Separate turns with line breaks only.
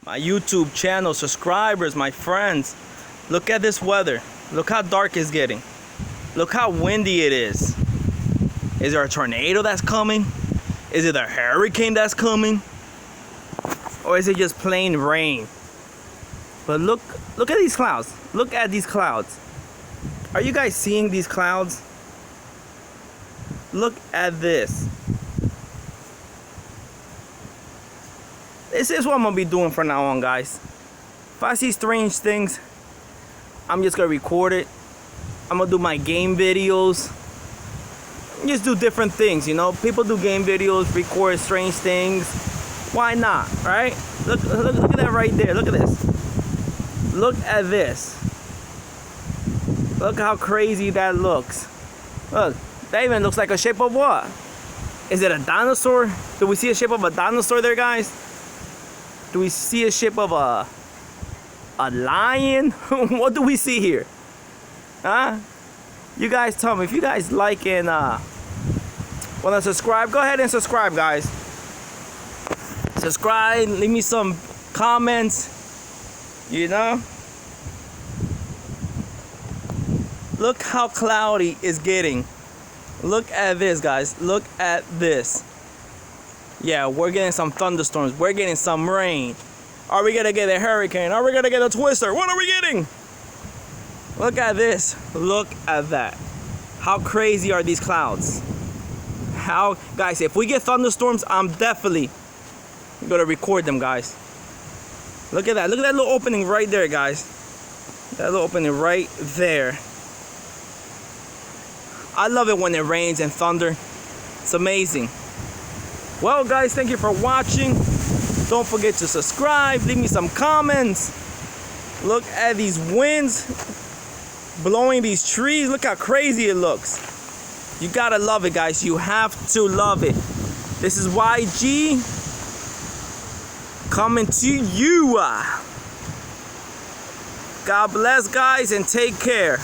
my YouTube channel, subscribers, my friends. Look at this weather. Look how dark it's getting. Look how windy it is. Is there a tornado that's coming? Is it a hurricane that's coming? Or is it just plain rain? But look at these clouds. Look at these clouds. Are you guys seeing these clouds? Look at this. This is what I'm gonna be doing from now on, guys. If I see strange things, I'm just gonna record it. I'm gonna do my game videos. Just do different things, you know. People do game videos, record strange things. Why not, right? Look at that right there. Look at this. Look at this. Look how crazy that looks. Look, that even looks like a shape of what? Is it a dinosaur? Do we see a shape of a dinosaur there, guys? Do we see a shape of a lion? What do we see here? Huh? You guys tell me. If you guys like and want to subscribe, go ahead and subscribe, guys. Subscribe, leave me some comments, you know. Look how cloudy it's getting. Look at this, guys. Look at this. Yeah, we're getting some thunderstorms. We're getting some rain. Are we gonna get a hurricane? Are we gonna get a twister? What are we getting? Look at this. Look at that. How crazy are these clouds? How, guys, if we get thunderstorms, I'm definitely gonna record them, guys. Look at that. Look at that little opening right there, guys. That little opening right there. I love it when it rains and thunder. It's amazing. Well, guys, thank you for watching. Don't forget to subscribe. Leave me some comments. Look at these winds blowing these trees. Look how crazy it looks. You gotta love it, guys. You have to love it. This is YG coming to you. God bless, guys, and take care.